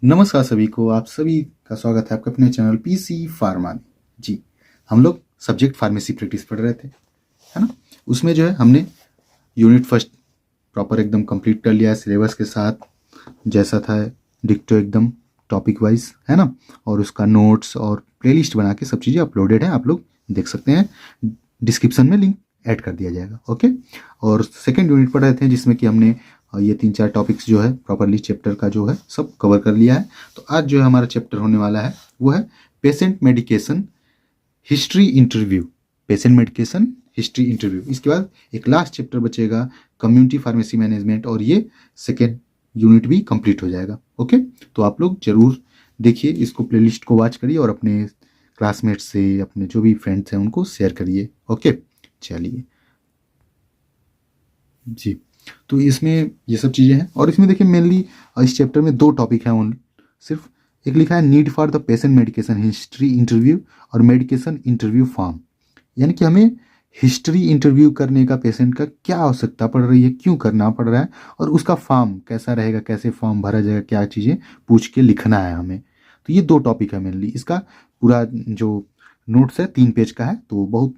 नमस्कार सभी को, आप सभी का स्वागत है आपके अपने चैनल पीसी फार्मा में। जी, हम लोग सब्जेक्ट फार्मेसी प्रैक्टिस पढ़ रहे थे, है ना। उसमें जो है हमने यूनिट फर्स्ट प्रॉपर एकदम कंप्लीट कर लिया है सिलेबस के साथ, जैसा था डिक्टो एकदम टॉपिक वाइज, है ना। और उसका नोट्स और प्लेलिस्ट बना के सब चीज़ें अपलोडेड है, आप लोग देख सकते हैं। डिस्क्रिप्शन में लिंक ऐड कर दिया जाएगा, ओके। और सेकेंड यूनिट पढ़ रहे थे जिसमें कि हमने ये 3-4 टॉपिक्स जो है प्रॉपरली चैप्टर का जो है सब कवर कर लिया है। तो आज जो है हमारा चैप्टर होने वाला है वो है patient medication history interview. Patient medication history interview, इसके बाद एक लास्ट चैप्टर बचेगा कम्युनिटी फार्मेसी मैनेजमेंट, और ये सेकेंड यूनिट भी कंप्लीट हो जाएगा, ओके। तो आप लोग जरूर देखिए, इसको प्लेलिस्ट को वॉच करिए और अपने क्लासमेट्स से, अपने जो भी फ्रेंड्स हैं उनको शेयर करिए, ओके। चलिए जी, तो इसमें ये सब चीज़ें हैं। और इसमें देखिए मेनली इस चैप्टर में 2 टॉपिक हैं ओनली, सिर्फ एक लिखा है need for the patient medication history interview और मेडिकेशन इंटरव्यू फॉर्म। यानी कि हमें हिस्ट्री इंटरव्यू करने का पेशेंट का क्या आवश्यकता पड़ रही है, क्यों करना पड़ रहा है, और उसका फॉर्म कैसा रहेगा, कैसे फॉर्म भरा जाएगा, क्या चीज़ें पूछ के लिखना है हमें। तो ये 2 टॉपिक है मेनली। इसका पूरा जो नोट्स है 3 पेज का है, तो बहुत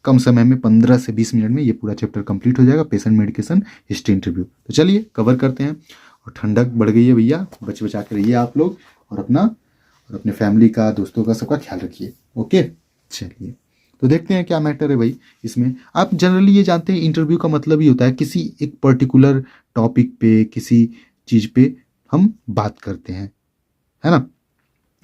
कम समय में 15 से 20 मिनट में ये पूरा चैप्टर कंप्लीट हो जाएगा, पेशेंट मेडिकेशन हिस्ट्री इंटरव्यू। तो चलिए कवर करते हैं। और ठंडक बढ़ गई है भैया, बचा के रहिए आप लोग, और अपने फैमिली का, दोस्तों का, सबका ख्याल रखिए, ओके। चलिए तो देखते हैं क्या मैटर है भाई इसमें। आप जनरली ये जानते हैं इंटरव्यू का मतलब ही होता है किसी एक पर्टिकुलर टॉपिक पे, किसी चीज़ पे हम बात करते हैं, है ना।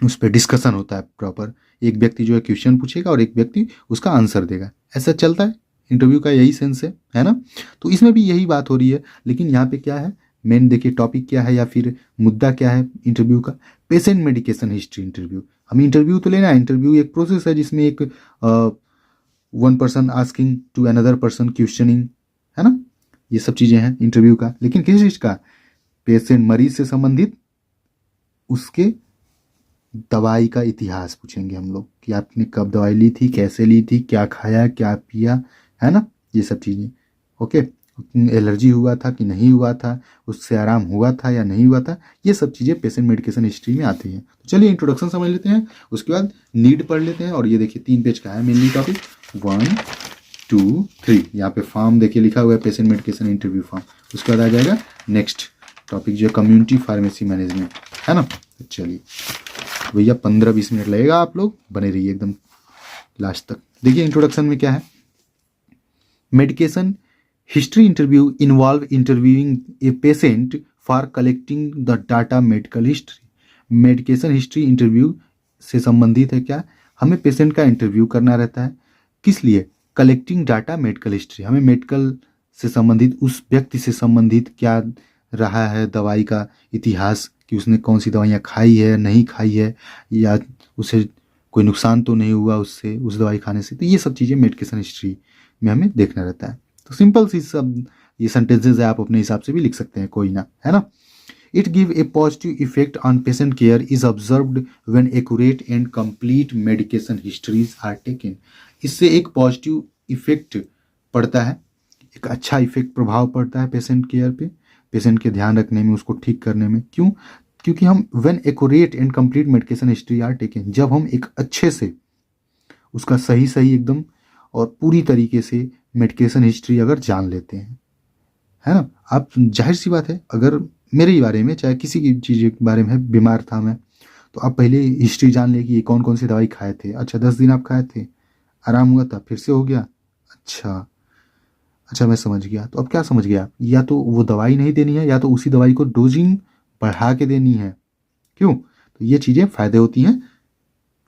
उस पर डिस्कशन होता है प्रॉपर। एक व्यक्ति जो है क्वेश्चन पूछेगा और एक व्यक्ति उसका आंसर देगा, ऐसा चलता है इंटरव्यू का, यही सेंस है ना। तो इसमें भी यही बात हो रही है, लेकिन यहाँ पे क्या है मेन, देखिए टॉपिक क्या है या फिर मुद्दा क्या है इंटरव्यू का, पेशेंट मेडिकेशन हिस्ट्री इंटरव्यू। हमें इंटरव्यू तो लेना है, इंटरव्यू एक प्रोसेस है जिसमें एक one person asking to another person questioning, है ना। ये सब चीज़ें हैं इंटरव्यू का, लेकिन किस चीज़ का, पेशेंट मरीज से संबंधित उसके दवाई का इतिहास पूछेंगे हम लोग कि आपने कब दवाई ली थी, कैसे ली थी, क्या खाया, क्या पिया, है ना। ये सब चीज़ें, ओके। एलर्जी हुआ था कि नहीं हुआ था, उससे आराम हुआ था या नहीं हुआ था, ये सब चीज़ें पेशेंट मेडिकेशन हिस्ट्री में आती हैं। तो चलिए इंट्रोडक्शन समझ लेते हैं, उसके बाद नीड पढ़ लेते हैं। और ये देखिए 3 पेज का है मेनली टॉपिक, 1 2 3। यहाँ पे फॉर्म देखिए लिखा हुआ है पेशेंट मेडिकेशन इंटरव्यू फॉर्म। उसके बाद आ जाएगा नेक्स्ट टॉपिक जो है कम्युनिटी फार्मेसी मैनेजमेंट, है ना। चलिए भैया 15-20 मिनट लगेगा, आप लोग बने रहिए एकदम लास्ट तक। देखिए इंट्रोडक्शन में क्या है, medication history interview involve interviewing a patient for collecting the data medical history. Medication history interview से संबंधित है क्या, हमें पेशेंट का इंटरव्यू करना रहता है, किस लिए, कलेक्टिंग डाटा मेडिकल हिस्ट्री। हमें मेडिकल से संबंधित, उस व्यक्ति से संबंधित क्या रहा है, दवाई का इतिहास, कि उसने कौन सी दवाइयाँ खाई है, नहीं खाई है, या उसे कोई नुकसान तो नहीं हुआ उससे, उस दवाई खाने से। तो ये सब चीज़ें मेडिकेशन हिस्ट्री में हमें देखना रहता है। तो सिंपल सी सब ये सेंटेंसेज है, आप अपने हिसाब से भी लिख सकते हैं, कोई ना, है ना। It give a positive effect on patient care is observed when accurate and complete medication histories are taken. इससे एक पॉजिटिव इफेक्ट पड़ता है, एक अच्छा इफेक्ट, प्रभाव पड़ता है पेशेंट केयर पे, पेशेंट के ध्यान रखने में, उसको ठीक करने में। क्यों, क्योंकि हम when accurate and complete medication history are taken, जब हम एक अच्छे से उसका सही सही एकदम और पूरी तरीके से मेडिकेशन हिस्ट्री अगर जान लेते हैं, है ना। आप जाहिर सी बात है, अगर मेरे ही बारे में, चाहे किसी की चीज़ के बारे में, बीमार था मैं, तो आप पहले हिस्ट्री जान ले कि ये कौन कौन सी दवाई खाए थे। अच्छा 10 दिन आप खाए थे, आराम हुआ था, फिर से हो गया, अच्छा अच्छा मैं समझ गया। तो अब क्या समझ गया, या तो वो दवाई नहीं देनी है, या तो उसी दवाई को डोजिंग बढ़ा के देनी है। क्यों, तो ये चीज़ें फ़ायदे होती हैं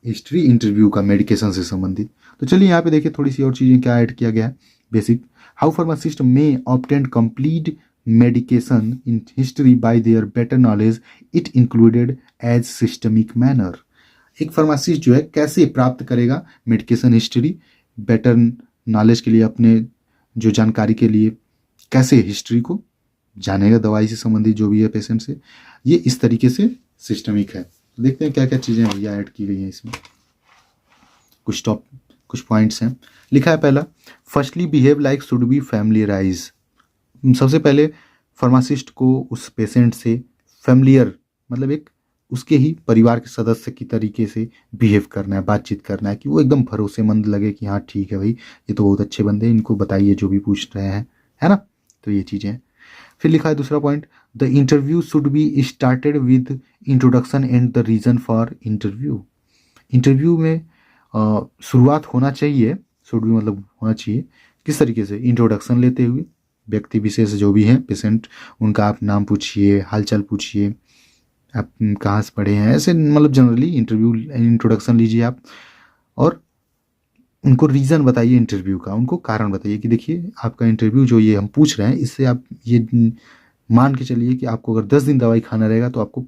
हिस्ट्री इंटरव्यू का मेडिकेशन से संबंधित। तो चलिए यहाँ पे देखिए थोड़ी सी और चीज़ें क्या ऐड किया गया है। Basic, how pharmacist may obtain complete medication in history by their better knowledge it included as systemic manner। एक फार्मासिस्ट जो है कैसे प्राप्त करेगा मेडिकेशन हिस्ट्री, बेटर नॉलेज के लिए, अपने जो जानकारी के लिए कैसे हिस्ट्री को जानेगा, दवाई से संबंधित जो भी है पेशेंट से, ये इस तरीके से सिस्टमिक है। तो देखते हैं क्या क्या चीज़ें भैया ऐड की गई हैं इसमें। कुछ पॉइंट्स हैं, लिखा है पहला, firstly behave like should be familiarise. सबसे पहले फार्मासिस्ट को उस पेशेंट से फैमिलियर, मतलब एक उसके ही परिवार के सदस्य की तरीके से बिहेव करना है, बातचीत करना है, कि वो एकदम भरोसेमंद लगे कि हाँ ठीक है भाई, ये तो बहुत अच्छे बंदे हैं, इनको बताइए जो भी पूछ रहे हैं, है ना। तो ये चीज़ें हैं। फिर लिखा है दूसरा point, the interview should be started with introduction and the reason for interview. Interview में शुरुआत होना चाहिए, शुड भी मतलब होना चाहिए किस तरीके से, इंट्रोडक्शन लेते हुए, व्यक्ति विशेष जो भी हैं पेशेंट, उनका आप नाम पूछिए, हालचाल पूछिए, आप कहाँ से पढ़े हैं, ऐसे मतलब जनरली इंटरव्यू इंट्रोडक्शन लीजिए आप, और उनको रीज़न बताइए इंटरव्यू का, उनको कारण बताइए कि देखिए आपका इंटरव्यू जो ये हम पूछ रहे हैं, इससे आप ये मान के चलिए कि आपको अगर 10 दिन दवाई खाना रहेगा तो आपको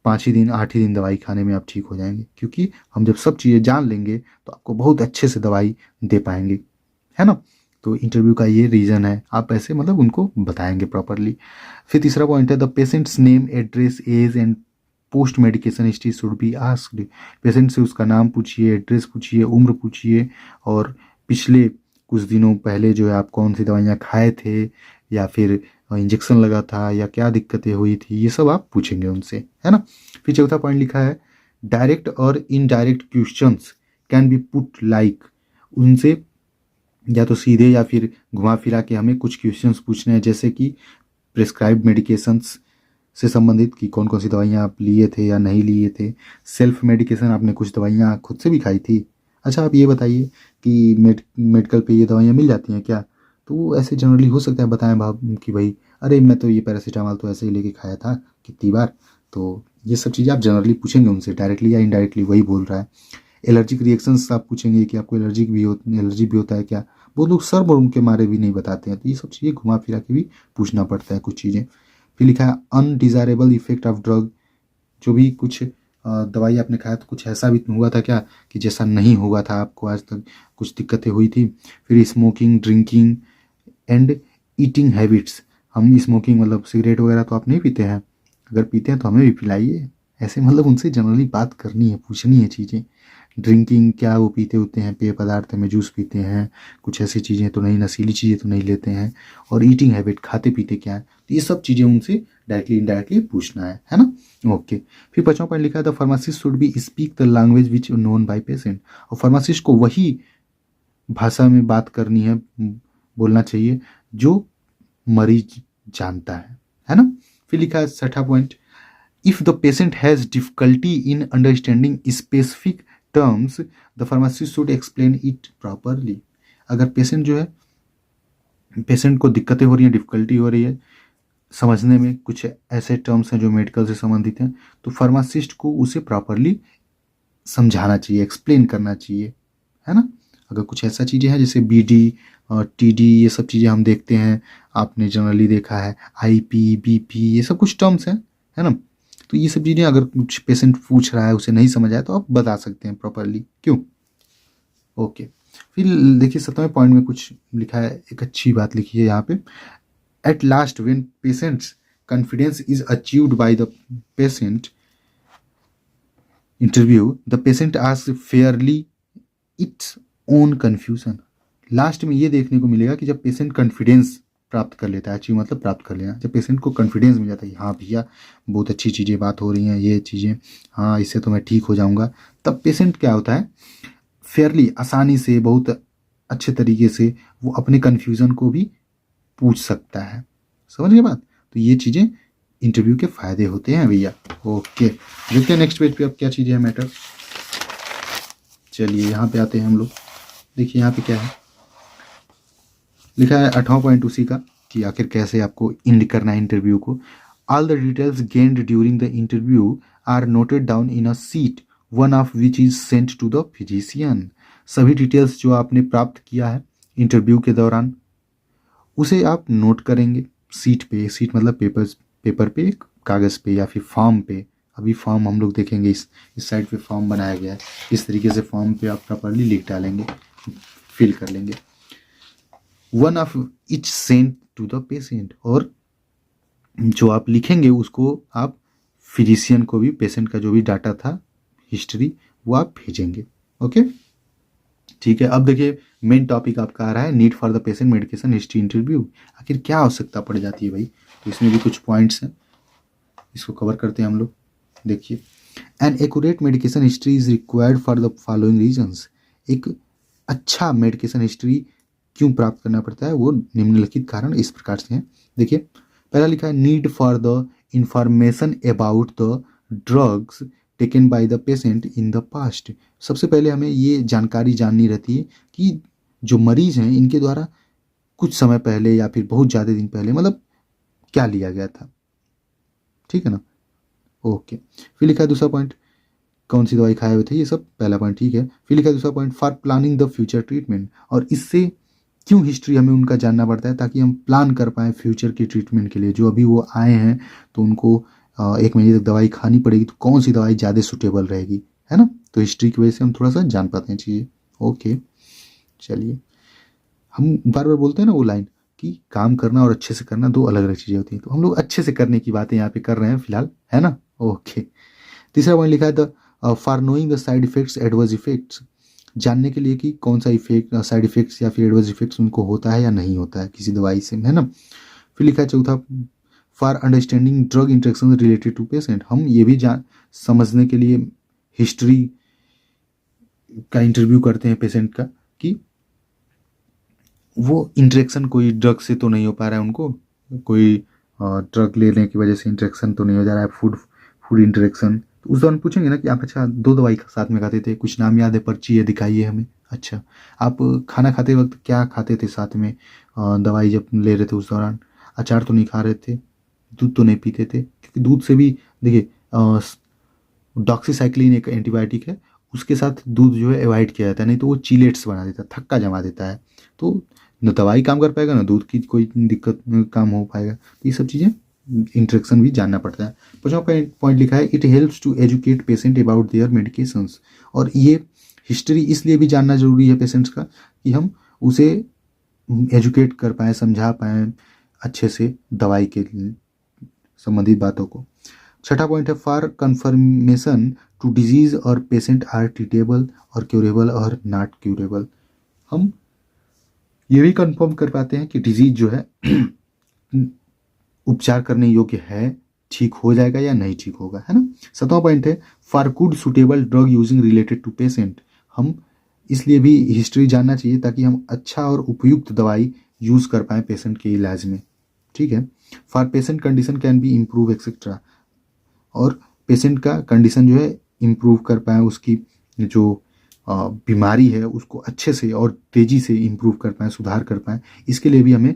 5 ही दिन 8 ही दिन दवाई खाने में आप ठीक हो जाएंगे, क्योंकि हम जब सब चीज़ें जान लेंगे तो आपको बहुत अच्छे से दवाई दे पाएंगे, है ना। तो इंटरव्यू का ये रीज़न है, आप ऐसे मतलब उनको बताएंगे प्रॉपरली। फिर तीसरा पॉइंट है, the patient's name, address, age and post medication history should be asked. Patient से उसका नाम पूछिए, एड्रेस पूछिए, उम्र पूछिए, और पिछले कुछ दिनों पहले जो है आप कौन सी दवाइयाँ खाए थे, या फिर इंजेक्शन लगा था, या क्या दिक्कतें हुई थी, ये सब आप पूछेंगे उनसे, है ना। फिर चौथा पॉइंट लिखा है, डायरेक्ट और indirect questions can be put like. उनसे या तो सीधे या फिर घुमा फिरा के हमें कुछ क्वेश्चंस पूछने हैं, जैसे कि प्रिस्क्राइब्ड मेडिकेशंस से संबंधित, कि कौन कौन सी दवाइयाँ आप लिए थे या नहीं लिए थे, सेल्फ मेडिकेशन, आपने कुछ दवाइयाँ खुद से भी खाई थी, अच्छा आप ये बताइए कि मेडिकल पे ये दवाइयाँ मिल जाती हैं क्या। तो वो ऐसे जनरली हो सकता है बताएं भाव कि भाई अरे मैं तो ये पैरासीटामॉल तो ऐसे ही लेके खाया था कितनी बार। तो ये सब चीज़ें आप जनरली पूछेंगे उनसे, डायरेक्टली या इनडायरेक्टली, वही बोल रहा है। एलर्जिक रिएक्शंस आप पूछेंगे कि आपको एलर्जी भी होता है क्या। वो लोग सर और उनके मारे भी नहीं बताते हैं, तो ये सब चीज़ें घुमा फिरा के भी पूछना पड़ता है कुछ चीज़ें। फिर लिखा है, अनडिज़ायरेबल इफेक्ट ऑफ ड्रग। जो भी कुछ दवाई आपने खाया तो कुछ ऐसा भी हुआ था क्या कि जैसा नहीं हुआ था आपको आज तक, कुछ दिक्कतें हुई थी। फिर smoking, drinking and eating habits. हम स्मोकिंग मतलब सिगरेट वगैरह तो आप नहीं पीते हैं, अगर पीते हैं तो हमें भी पिलाइए, ऐसे मतलब उनसे जनरली बात करनी है, पूछनी है चीज़ें। ड्रिंकिंग, क्या वो पीते होते हैं पेय पदार्थ में, जूस पीते हैं, कुछ ऐसी चीज़ें तो नहीं, नशीली चीज़ें तो नहीं लेते हैं। और ईटिंग हैबिट, खाते पीते क्या है, तो ये सब चीज़ें उनसे डायरेक्टली इनडायरेक्टली पूछना है ना। ओके। फिर 5वां पॉइंट लिखा है, the pharmacist should be speak the language which known by patient. और फार्मासिस्ट को वही भाषा में बात करनी है, बोलना चाहिए जो मरीज जानता है ना। फिर लिखा है 6वां point, if the patient has difficulty in understanding specific terms the pharmacist should explain it properly. अगर पेशेंट जो है, पेशेंट को दिक्कतें हो रही हैं, डिफिकल्टी हो रही है समझने में, कुछ ऐसे टर्म्स हैं जो मेडिकल से संबंधित हैं, तो फार्मासिस्ट को उसे प्रॉपरली समझाना चाहिए, एक्सप्लेन करना चाहिए, है ना। अगर कुछ ऐसा चीज़ें हैं जैसे बीडी और टीडी, ये सब चीज़ें हम देखते हैं, आपने जनरली देखा है, आईपी, बीपी, ये सब कुछ टर्म्स हैं, है ना। तो ये सब चीज़ें अगर कुछ पेशेंट पूछ रहा है, उसे नहीं समझ आया, तो आप बता सकते हैं प्रॉपरली, क्यों। ओके। फिर देखिए 7वें पॉइंट में कुछ लिखा है, एक अच्छी बात लिखी है यहाँ पे, at last when patients confidence is achieved by the patient interview, the patient asks Fairlie its own confusion. Last में ये देखने को मिलेगा कि जब पेशेंट कॉन्फिडेंस प्राप्त कर लेता है, अचीव मतलब प्राप्त कर लेना, जब पेशेंट को कॉन्फिडेंस मिल जाता है, हाँ भैया बहुत अच्छी चीज़ें बात हो रही हैं, ये चीज़ें, हाँ इससे तो मैं ठीक हो जाऊंगा, तब पेशेंट क्या होता है, फेयरली, आसानी से, बहुत अच्छे तरीके से वो अपने कन्फ्यूज़न को भी पूछ सकता है। समझ गए बात। तो ये चीज़ें इंटरव्यू के फ़ायदे होते हैं भैया। ओके, देखते हैं नेक्स्ट पेज पे अब क्या चीज़ें हैं मैटर। चलिए यहाँ पे आते हैं हम लोग। देखिए यहाँ पे क्या है लिखा है, 8वां पॉइंट उसी का, कि आखिर कैसे आपको इंड करना है इंटरव्यू को। All the details gained during the interview are noted down in a sheet, one of which is sent to the physician. सभी डिटेल्स जो आपने प्राप्त किया है इंटरव्यू के दौरान, उसे आप नोट करेंगे सीट पे, सीट मतलब पेपर पे, कागज़ पे या फिर फॉर्म पे। अभी फॉर्म हम लोग देखेंगे, इस साइड पे फॉर्म बनाया गया है, इस तरीके से फॉर्म पे आप प्रॉपरली लिख डालेंगे, फिल कर लेंगे। One of each sent to the patient, और जो आप लिखेंगे उसको आप फिजिशियन को भी, पेशेंट का जो भी डाटा था, हिस्ट्री, वो आप भेजेंगे। ओके, ठीक है। अब देखिए मेन टॉपिक आपका आ रहा है, need for the patient medication history interview. आखिर क्या आवश्यकता पड़ जाती है भाई, तो इसमें भी कुछ पॉइंट्स हैं, इसको कवर करते हैं हम लोग। देखिए, an accurate medication history is required for the following reasons. एक अच्छा मेडिकेशन हिस्ट्री क्यों प्राप्त करना पड़ता है, वो निम्नलिखित कारण इस प्रकार से हैं। देखिए, पहला लिखा है need for the information about the drugs taken by the patient in the past. सबसे पहले हमें ये जानकारी जाननी रहती है कि जो मरीज हैं इनके द्वारा कुछ समय पहले या फिर बहुत ज़्यादा दिन पहले मतलब क्या लिया गया था, ठीक है ना। ओके, फिर लिखा है दूसरा पॉइंट, कौन सी दवाई खाए हुए थे, ये सब पहला पॉइंट, ठीक है। फिर लिखा है दूसरा point, for planning the future treatment. और इससे क्यों हिस्ट्री हमें उनका जानना पड़ता है, ताकि हम प्लान कर पाएँ फ्यूचर की ट्रीटमेंट के लिए। जो अभी वो आए हैं तो उनको 1 महीने तक दवाई खानी पड़ेगी, तो कौन सी दवाई ज़्यादा सूटेबल रहेगी, है ना। तो हिस्ट्री की वजह से हम थोड़ा सा जान पाते हैं चीज़ें। ओके, चलिए, हम बार बार बोलते हैं ना वो लाइन कि काम करना और अच्छे से करना दो अलग अलग चीज़ें होती हैं, तो हम लोग अच्छे से करने की बातें यहाँ पे कर रहे हैं फिलहाल, है ना। ओके, तीसरा पॉइंट लिखा है the for knowing the side effects adverse effects. जानने के लिए कि कौन सा इफेक्ट साइड इफेक्ट्स या फिर एडवर्स इफेक्ट्स उनको होता है या नहीं होता है किसी दवाई से, है ना। फिर लिखा है चौथा, for understanding drug interaction related to patient. हम ये भी जान समझने के लिए हिस्ट्री का इंटरव्यू करते हैं पेशेंट का, कि वो इंटरेक्शन कोई ड्रग से तो नहीं हो पा रहा है, उनको कोई ड्रग लेने की वजह से इंटरेक्शन तो नहीं हो जा रहा है, फूड फूड इंटरेक्शन। तो उस दौरान पूछेंगे ना कि आप अच्छा 2 दवाई साथ में खाते थे, कुछ नाम याद है, पर्ची है, दिखाइए हमें। अच्छा, आप खाना खाते वक्त क्या खाते थे साथ में, दवाई जब ले रहे थे उस दौरान अचार तो नहीं खा रहे थे, दूध तो नहीं पीते थे, क्योंकि दूध से भी देखिए डॉक्सीसाइक्लिन एक एंटीबायोटिक है, उसके साथ दूध जो है अवॉइड किया जाता है, नहीं तो वो चीलेट्स बना देता है, थक्का जमा देता है। तो न दवाई काम कर पाएगा, ना दूध की कोई दिक्कत काम हो पाएगा। तो ये सब चीज़ें इंटरेक्शन भी जानना पड़ता है। पाँचवां पॉइंट लिखा है, it helps to educate patient about their medications. और ये हिस्ट्री इसलिए भी जानना जरूरी है पेशेंट्स का कि हम उसे एजुकेट कर पाएँ, समझा पाएँ अच्छे से दवाई के संबंधित बातों को। छठा पॉइंट है, फॉर कन्फर्मेशन टू डिजीज और पेशेंट आर ट्रीटेबल और क्यूरेबल और नॉट क्यूरेबल। हम ये भी कंफर्म कर पाते हैं कि डिजीज जो है उपचार करने योग्य है, ठीक हो जाएगा या नहीं ठीक होगा, है ना। 7वां पॉइंट है, for good suitable drug using related to patient. हम इसलिए भी हिस्ट्री जानना चाहिए ताकि हम अच्छा और उपयुक्त दवाई यूज़ कर पाएँ पेशेंट के इलाज में, ठीक है। For patient condition can be improve etcetera. और पेशेंट का कंडीशन जो है इम्प्रूव कर पाएँ, उसकी जो बीमारी है उसको अच्छे से और तेज़ी से इम्प्रूव कर पाएँ, सुधार कर पाएँ, इसके लिए भी हमें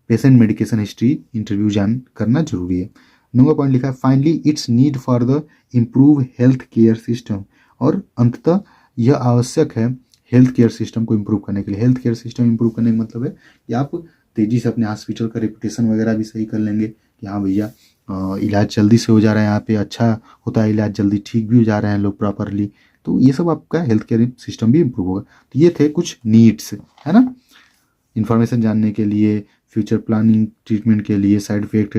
पेशेंट मेडिकेशन हिस्ट्री इंटरव्यू जान करना जरूरी है। 9वां पॉइंट लिखा है, finally it's need for the improve health care system. और अंततः यह आवश्यक है हेल्थ केयर सिस्टम को इम्प्रूव करने के लिए। हेल्थ केयर सिस्टम इम्प्रूव करने का मतलब है कि आप तेज़ी से अपने हॉस्पिटल का रेपुटेशन वगैरह भी सही कर लेंगे कि हाँ भैया इलाज जल्दी से हो जा रहा है, यहाँ पे अच्छा होता है इलाज, जल्दी ठीक भी हो जा रहे हैं लोग प्रॉपरली। तो ये सब आपका हेल्थ केयर सिस्टम भी इम्प्रूव होगा। तो ये थे कुछ नीड्स, है ना, इन्फॉर्मेशन जानने के लिए, फ्यूचर प्लानिंग, ट्रीटमेंट के लिए, side effect,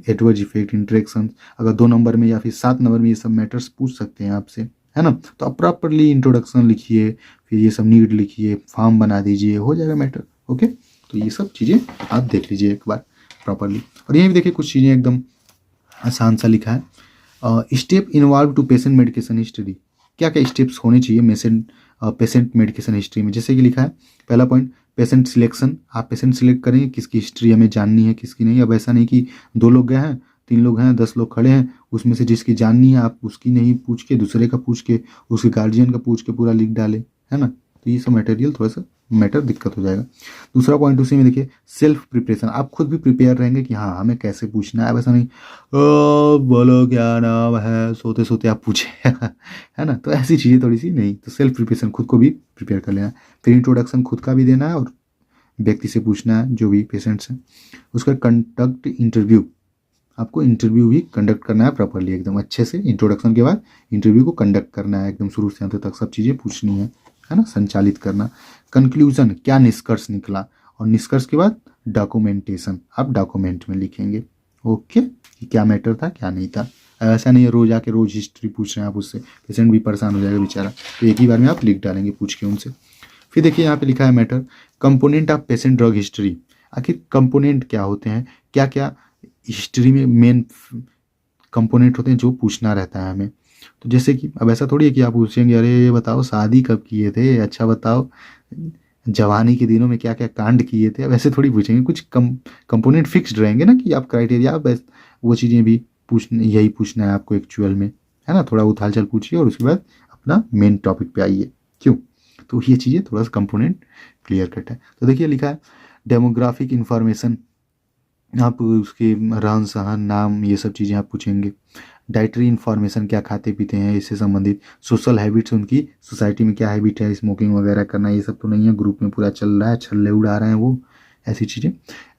adverse effect, interaction. अगर 2 नंबर में या फिर 7 नंबर में ये सब मैटर्स पूछ सकते हैं आपसे, है ना। तो आप प्रॉपरली इंट्रोडक्शन लिखिए, फिर ये सब नीड लिखिए, फॉर्म बना दीजिए, हो जाएगा मैटर। ओके, तो ये सब चीज़ें आप देख लीजिए एक बार प्रॉपरली। और यहीं भी देखिए कुछ चीज़ें एकदम आसान सा लिखा है, step involve to patient medication history. क्या क्या स्टेप्स होने चाहिए पेशेंट मेडिकेशन हिस्ट्री में। जैसे कि लिखा है, पहला पॉइंट, पेशेंट सिलेक्शन। आप पेशेंट सिलेक्ट करेंगे किसकी हिस्ट्री हमें जाननी है किसकी नहीं। अब ऐसा नहीं कि 2 लोग गए हैं, 3 लोग हैं, 10 लोग खड़े हैं, उसमें से जिसकी जाननी है आप उसकी नहीं पूछ के, दूसरे का पूछ के, उसके गार्जियन का पूछ के पूरा लिख डाले, है ना। तो ये सब मटेरियल थोड़ा सा मैटर दिक्कत हो जाएगा। दूसरा पॉइंट उसी में देखिए, सेल्फ प्रिपरेशन। आप खुद भी प्रिपेयर रहेंगे कि हाँ हमें कैसे पूछना है। ऐसा नहीं बोलो क्या नाम है, सोते सोते आप पूछे है ना। तो ऐसी चीज़ें थोड़ी सी नहीं, तो सेल्फ प्रिपरेशन खुद को भी प्रिपेयर कर लेना। फिर इंट्रोडक्शन खुद का भी देना है और व्यक्ति से पूछना है जो भी पेशेंट्स हैं। उसका कंडक्ट इंटरव्यू, आपको इंटरव्यू भी कंडक्ट करना है प्रॉपरली, एकदम अच्छे से। इंट्रोडक्शन के बाद इंटरव्यू को कंडक्ट करना है, एकदम शुरू से अंत तक सब चीज़ें पूछनी है ना, संचालित करना। कंक्लूजन, क्या निष्कर्ष निकला, और निष्कर्ष के बाद डॉक्यूमेंटेशन, आप डॉक्यूमेंट में लिखेंगे ओके कि क्या मैटर था क्या नहीं था। ऐसा नहीं है रोज आके रोज हिस्ट्री पूछ रहे हैं आप उससे, पेशेंट भी परेशान हो जाएगा बेचारा। तो एक ही बार में आप लिख डालेंगे पूछ के उनसे। फिर देखिए यहाँ पे लिखा है matter, component of patient drug history. आखिर कंपोनेंट क्या होते हैं, क्या क्या हिस्ट्री में मेन कंपोनेंट होते हैं जो पूछना रहता है हमें। तो जैसे कि अब ऐसा थोड़ी है कि आप पूछेंगे अरे ये बताओ शादी कब किए थे, अच्छा बताओ जवानी के दिनों में क्या क्या कांड किए थे। अब ऐसे थोड़ी पूछेंगे, कुछ कंपोनेंट फिक्स्ड रहेंगे ना कि आप क्राइटेरिया बस वो चीज़ें भी यही पूछना है आपको एक्चुअल में, है ना। थोड़ा उथाल चल पूछिए और उसके बाद अपना मेन टॉपिक पे आइए। क्यों? तो ये चीज़ें थोड़ा सा कंपोनेंट क्लियर कट है। तो देखिए लिखा है डेमोग्राफिक इंफॉर्मेशन, आप उसके रहन सहन नाम ये सब चीज़ें आप पूछेंगे। डाइटरी इन्फॉर्मेशन, क्या खाते पीते हैं इससे संबंधित। सोशल हैबिट्स, उनकी सोसाइटी में क्या हैबिट है, स्मोकिंग वगैरह करना ये सब तो नहीं है, ग्रुप में पूरा चल रहा है, छल्ले उड़ा रहे हैं वो, ऐसी चीज़ें।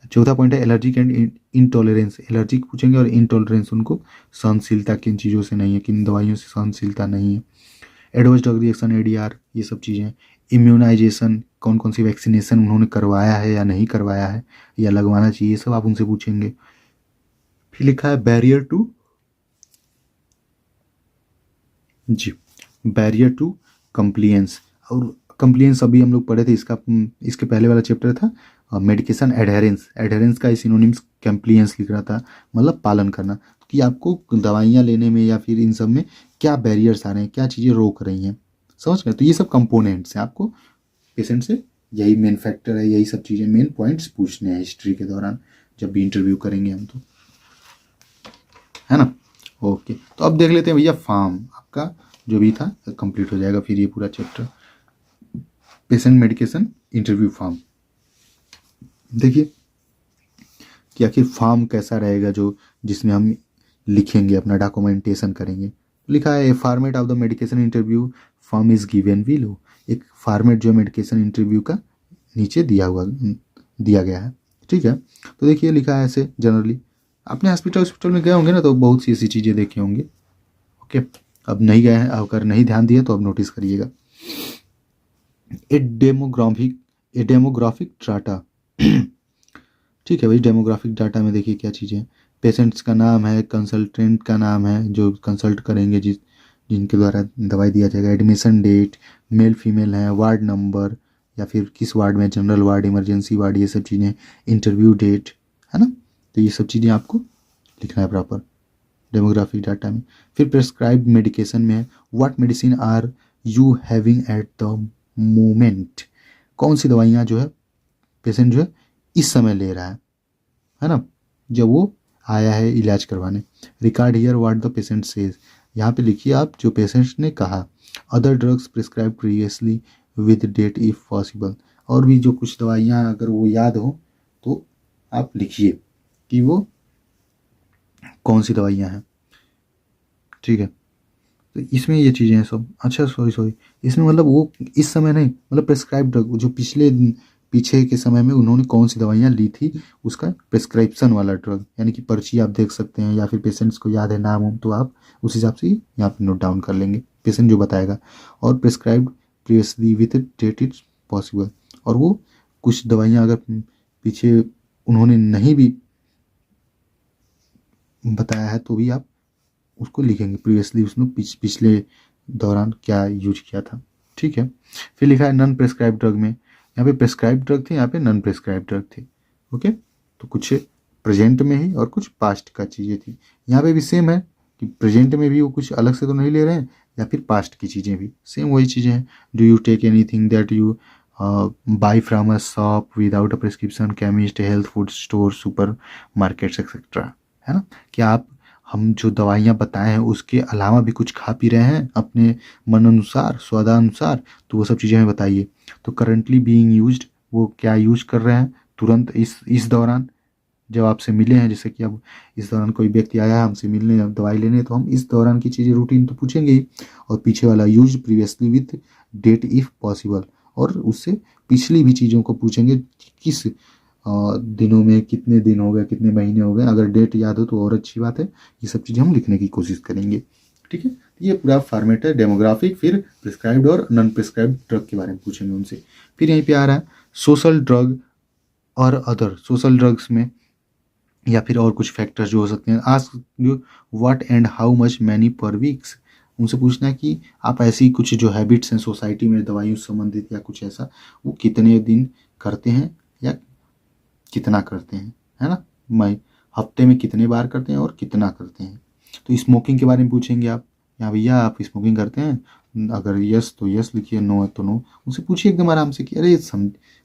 चौथा पॉइंट है एलर्जिक एंड इंटॉलरेंस, एलर्जिक पूछेंगे और इंटॉलरेंस, उनको सहनशीलता किन चीज़ों से नहीं है, किन दवाइयों से सहनशीलता नहीं है। एडवर्स ड्रग रिएक्शन एडीआर ये सब चीज़ें। इम्यूनाइजेशन, कौन कौन सी वैक्सीनेशन उन्होंने करवाया है या नहीं करवाया है या लगवाना चाहिए, ये सब आप उनसे पूछेंगे। फिर लिखा है बैरियर टू जी बैरियर टू कंप्लियंस, और कंप्लियंस अभी हम लोग पढ़े थे, इसका इसके पहले वाला चैप्टर था मेडिकेशन एडहेरेंस, एडहेरेंस का सिनोनिम्स कंप्लियंस लिख रहा था, मतलब पालन करना, कि आपको दवाइयाँ लेने में या फिर इन सब में क्या बैरियर्स आ रहे हैं, क्या चीज़ें रोक रही हैं, समझ गए। तो ये सब कंपोनेंट्स हैं, आपको पेशेंट से यही मेन फैक्टर है, यही सब चीज़ें मेन पॉइंट्स पूछने हैं हिस्ट्री के दौरान जब भी इंटरव्यू करेंगे हम, तो है ना। ओके, तो अब देख लेते हैं भैया फार्म, आपका जो भी था कंप्लीट हो जाएगा फिर ये पूरा chapter, patient medication interview form. देखिए कि आखिर फार्म कैसा रहेगा जो जिसमें हम लिखेंगे, अपना डॉक्यूमेंटेशन करेंगे। लिखा है A format of the medication interview form is given below, एक फॉर्मेट जो मेडिकेशन इंटरव्यू का नीचे दिया गया है, ठीक है। तो देखिए लिखा है ऐसे जनरली, अपने हॉस्पिटल में गए होंगे ना तो बहुत सी ऐसी चीज़ें देखे होंगे। ओके, अब नहीं गए हैं, अगर नहीं ध्यान दिए तो अब नोटिस करिएगा। ए डेमोग्राफिक डाटा ठीक है भाई, डेमोग्राफिक डाटा में देखिए क्या चीज़ें, पेशेंट्स का नाम है, कंसल्टेंट का नाम है जो कंसल्ट करेंगे, जिनके द्वारा दवाई दिया जाएगा, एडमिशन डेट, मेल फीमेल है, वार्ड नंबर या फिर किस वार्ड में, जनरल वार्ड, इमरजेंसी वार्ड, ये सब चीज़ें, इंटरव्यू डेट, है ना। तो ये सब चीज़ें आपको लिखना है प्रॉपर डेमोग्राफिक डाटा में। फिर प्रेस्क्राइब्ड मेडिकेशन में है what medicine are you having at the moment, कौन सी दवाइयाँ जो है पेशेंट जो है इस समय ले रहा है ना, जब वो आया है इलाज करवाने। Record here what the patient says, यहाँ पे लिखिए आप जो पेशेंट ने कहा। Other drugs prescribe previously with date if possible, और भी जो कुछ दवाइयाँ अगर वो याद हो तो आप लिखिए कि वो कौन सी दवाइयाँ हैं, ठीक है। तो इसमें ये चीज़ें हैं सब। अच्छा सॉरी इसमें मतलब वो इस समय नहीं, मतलब प्रेस्क्राइब ड्रग जो पीछे के समय में उन्होंने कौन सी दवाइयाँ ली थी, उसका प्रेस्क्रिप्शन वाला ड्रग, यानी कि पर्ची आप देख सकते हैं या फिर पेशेंट्स को याद है नाम हम, तो आप उस हिसाब से यहाँ पे नोट डाउन कर लेंगे, पेशेंट जो बताएगा। और prescribed previously with date is possible, और वो कुछ दवाइयाँ अगर पीछे उन्होंने नहीं भी बताया है तो भी आप उसको लिखेंगे प्रीवियसली, उसने पिछले दौरान क्या यूज किया था, ठीक है। फिर लिखा है नॉन प्रेस्क्राइब ड्रग में, यहाँ पे प्रेस्क्राइब ड्रग थे, यहाँ पे नॉन प्रेस्क्राइब ड्रग थे। ओके, तो कुछ प्रेजेंट में ही और कुछ पास्ट का चीज़ें थी। यहाँ पे भी सेम है कि प्रेजेंट में भी वो कुछ अलग से तो नहीं ले रहे हैं, या फिर पास्ट की चीज़ें भी सेम वही चीज़ें हैं। Do you take any thing that you buy from a shop without a prescription, chemist, health food store, supermarkets etcetera, है ना। क्या आप हम जो दवाइयाँ बताए हैं उसके अलावा भी कुछ खा पी रहे हैं अपने मन अनुसार, स्वादानुसार, तो वो सब चीज़ें हमें बताइए। तो करंटली बीइंग यूज्ड, वो क्या यूज कर रहे हैं तुरंत इस दौरान जब आपसे मिले हैं, जैसे कि अब इस दौरान कोई व्यक्ति आया है हमसे मिलने दवाई लेने, तो हम इस दौरान की चीज़ें रूटीन तो पूछेंगे ही। और पीछे वाला use previously with date if possible, और उससे पिछली भी चीज़ों को पूछेंगे कि किस दिनों में, कितने दिन हो गए, कितने महीने हो गए, अगर डेट याद हो तो और अच्छी बात है। ये सब चीज़ें हम लिखने की कोशिश करेंगे, ठीक है। ये पूरा फॉर्मेट है डेमोग्राफिक, फिर प्रिस्क्राइब्ड और नॉन प्रिस्क्राइब्ड ड्रग के बारे में पूछेंगे उनसे। फिर यहीं पे आ रहा है सोशल ड्रग और अदर, सोशल ड्रग्स में या फिर और कुछ फैक्टर्स जो हो सकते हैं। Ask you what and how much many पर वीक्स, उनसे पूछना है कि आप ऐसी कुछ जो हैबिट्स हैं सोसाइटी में दवाइयों से संबंधित या कुछ ऐसा, वो कितने दिन करते हैं या कितना करते हैं, है ना। हफ्ते में कितने बार करते हैं और कितना करते हैं। तो स्मोकिंग के बारे में पूछेंगे आप, या भैया आप स्मोकिंग करते हैं, अगर यस तो यस लिखिए, नो है तो नो। उनसे पूछिए एकदम आराम से कि अरे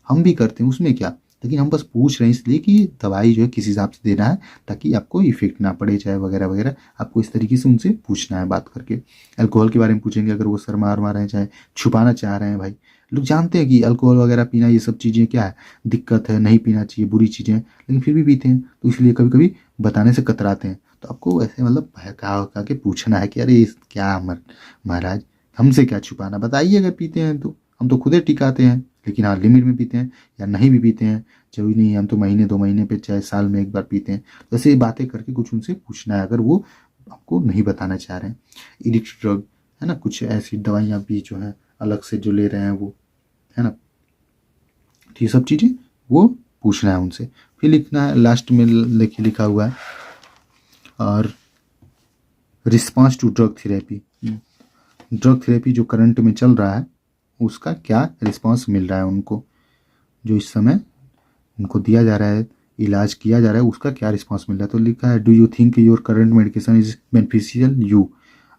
हम भी करते हैं, उसमें क्या, लेकिन हम बस पूछ रहे हैं इसलिए कि दवाई जो है किस हिसाब से देना है ताकि आपको इफेक्ट ना पड़े चाहे वगैरह वगैरह, आपको इस तरीके से उनसे पूछना है बात करके। अल्कोहल के बारे में पूछेंगे, अगर वो शर्मा वरमा रहे हैं चाहे छुपाना चाह रहे हैं, भाई लोग जानते हैं कि अल्कोहल वगैरह पीना ये सब चीज़ें क्या है, दिक्कत है, नहीं पीना चाहिए, बुरी चीज़ें हैं, लेकिन फिर भी पीते हैं, तो इसलिए कभी कभी बताने से कतराते हैं। तो आपको ऐसे मतलब बहका के पूछना है कि अरे क्या महाराज हमसे क्या छुपाना, बताइए अगर पीते हैं तो, हम तो खुदे टिकाते हैं, लेकिन हाँ लिमिट में पीते हैं, या नहीं भी पीते हैं जरूरी नहीं है, हम तो महीने 2 महीने पे चाहे साल में एक बार पीते हैं। तो ऐसे बातें करके कुछ उनसे पूछना है अगर वो आपको नहीं बताना चाह रहे हैं। एडिक्ट ड्रग है ना, कुछ ऐसी दवाइयाँ भी जो हैं अलग से जो ले रहे हैं वो, है ना, तो ये सब चीज़ें वो पूछना है उनसे। फिर लिखना है लास्ट में लिखा हुआ है और response to drug therapy, drug therapy जो करंट में चल रहा है उसका क्या रिस्पांस मिल रहा है उनको, जो इस समय उनको दिया जा रहा है, इलाज किया जा रहा है, उसका क्या रिस्पांस मिल रहा है। तो लिखा है do you think your current medication is beneficial you,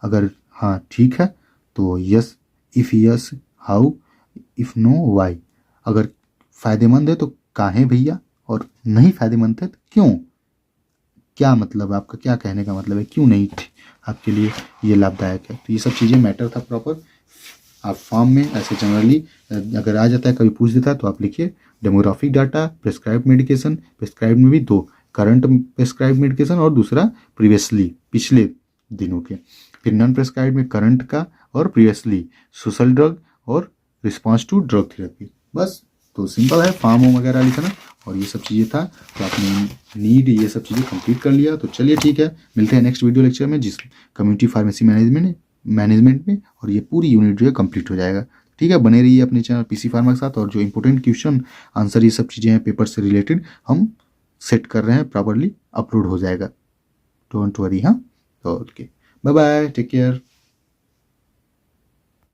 अगर हाँ ठीक है तो yes, if yes how, if know why, अगर फ़ायदेमंद है तो काहे भैया, और नहीं फ़ायदेमंद है तो क्यों, क्या मतलब आपका, क्या कहने का मतलब है, क्यों नहीं आपके लिए ये लाभदायक है। तो ये सब चीज़ें मैटर था प्रॉपर। आप फॉर्म में ऐसे जनरली अगर आ जाता है, कभी पूछ देता है तो आप लिखिए demographic data, prescribe medication, prescribe में भी दो, करंट प्रेस्क्राइब मेडिकेशन और दूसरा प्रीवियसली पिछले दिनों के, फिर नॉन प्रेस्क्राइब में करंट का और प्रीवियसली सोशल ड्रग और रिस्पॉन्स टू ड्रग थेरेपी। बस तो सिंपल है, फॉर्म वगैरह लिखना और ये सब चीज़ें था, तो आपने नीड ये सब चीज़ें कंप्लीट कर लिया। तो चलिए ठीक है, मिलते हैं नेक्स्ट वीडियो लेक्चर में जिस कम्युनिटी फार्मेसी मैनेजमेंट में, और ये पूरी यूनिट जो है कंप्लीट हो जाएगा। ठीक है, बने रहिए अपने चैनल पीसी फार्मा के साथ, और जो इंपॉर्टेंट क्वेश्चन आंसर ये सब चीज़ें हैं पेपर से रिलेटेड हम सेट कर रहे हैं, प्रॉपरली अपलोड हो जाएगा, डोंट वरी। हाँ, okay, bye bye, take care.